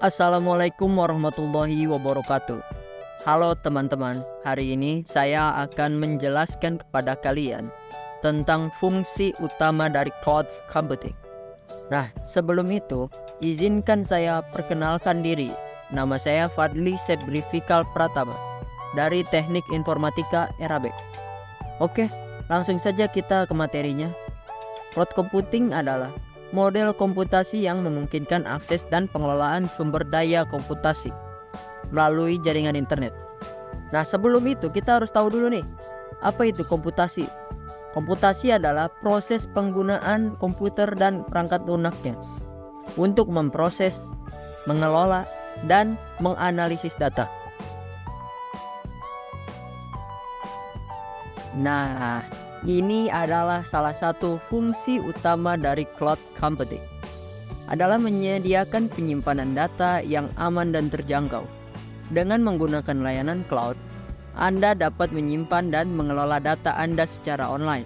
Assalamualaikum warahmatullahi wabarakatuh. Halo teman-teman, hari ini saya akan menjelaskan kepada kalian tentang fungsi utama dari cloud computing. Nah, sebelum itu, izinkan saya perkenalkan diri. Nama saya Fadli Sebrifikal Pratama dari Teknik Informatika Erabeq. Oke, langsung saja kita ke materinya. Cloud computing adalah model komputasi yang memungkinkan akses dan pengelolaan sumber daya komputasi melalui jaringan internet. Nah, sebelum itu kita harus tahu dulu nih, apa itu komputasi? Komputasi adalah proses penggunaan komputer dan perangkat lunaknya untuk memproses, mengelola, dan menganalisis data. Nah, ini adalah salah satu fungsi utama dari cloud computing, adalah menyediakan penyimpanan data yang aman dan terjangkau. Dengan menggunakan layanan cloud, Anda dapat menyimpan dan mengelola data Anda secara online,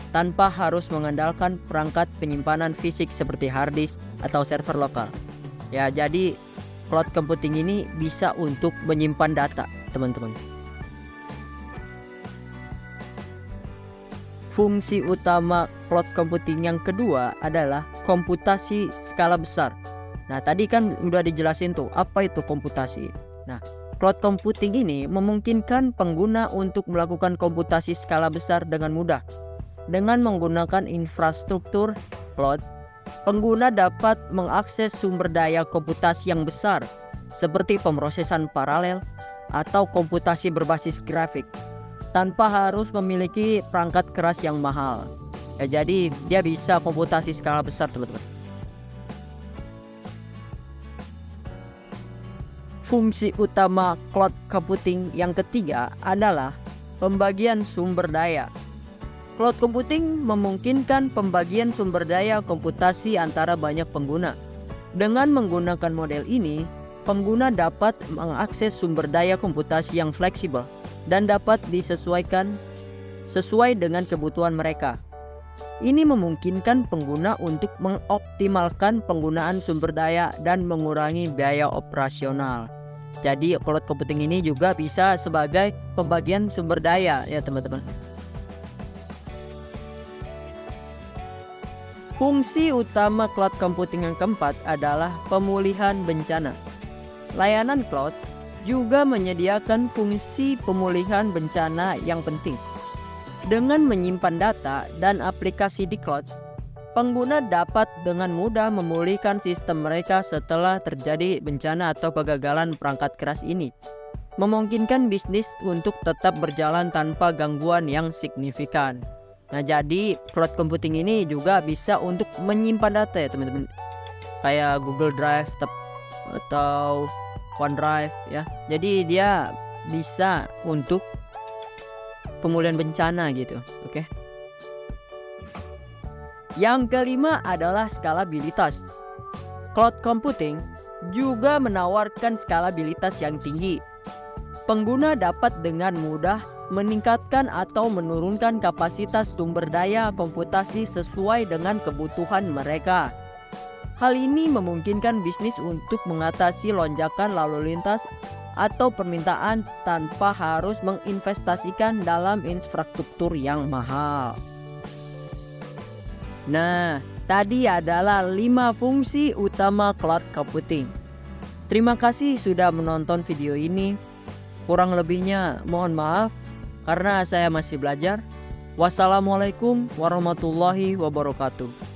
tanpa harus mengandalkan perangkat penyimpanan fisik seperti hard disk atau server lokal. Ya, jadi cloud computing ini bisa untuk menyimpan data, teman-teman. Fungsi utama cloud computing yang kedua adalah komputasi skala besar. Nah, tadi kan udah dijelasin tuh apa itu komputasi. Nah, cloud computing ini memungkinkan pengguna untuk melakukan komputasi skala besar dengan mudah. Dengan menggunakan infrastruktur cloud, pengguna dapat mengakses sumber daya komputasi yang besar seperti pemrosesan paralel atau komputasi berbasis grafik, tanpa harus memiliki perangkat keras yang mahal. Ya, jadi dia bisa komputasi skala besar, teman-teman. Fungsi utama cloud computing yang ketiga adalah pembagian sumber daya. Cloud computing memungkinkan pembagian sumber daya komputasi antara banyak pengguna. Dengan menggunakan model ini, pengguna dapat mengakses sumber daya komputasi yang fleksibel dan dapat disesuaikan sesuai dengan kebutuhan mereka. Ini memungkinkan pengguna untuk mengoptimalkan penggunaan sumber daya dan mengurangi biaya operasional. Jadi cloud computing ini juga bisa sebagai pembagian sumber daya, ya teman-teman. Fungsi utama cloud computing yang keempat adalah pemulihan bencana. Layanan cloud juga menyediakan fungsi pemulihan bencana yang penting. Dengan menyimpan data dan aplikasi di cloud, pengguna dapat dengan mudah memulihkan sistem mereka setelah terjadi bencana atau kegagalan perangkat keras ini, memungkinkan bisnis untuk tetap berjalan tanpa gangguan yang signifikan. Nah, jadi cloud computing ini juga bisa untuk menyimpan data, ya teman-teman, kayak Google Drive atau OneDrive, ya. Jadi dia bisa untuk pemulihan bencana gitu. Oke. Yang kelima adalah skalabilitas. Cloud computing juga menawarkan skalabilitas yang tinggi. Pengguna dapat dengan mudah meningkatkan atau menurunkan kapasitas sumber daya komputasi sesuai dengan kebutuhan mereka. Hal ini memungkinkan bisnis untuk mengatasi lonjakan lalu lintas atau permintaan tanpa harus menginvestasikan dalam infrastruktur yang mahal. Nah, tadi adalah 5 fungsi utama cloud computing. Terima kasih sudah menonton video ini. Kurang lebihnya mohon maaf karena saya masih belajar. Wassalamualaikum warahmatullahi wabarakatuh.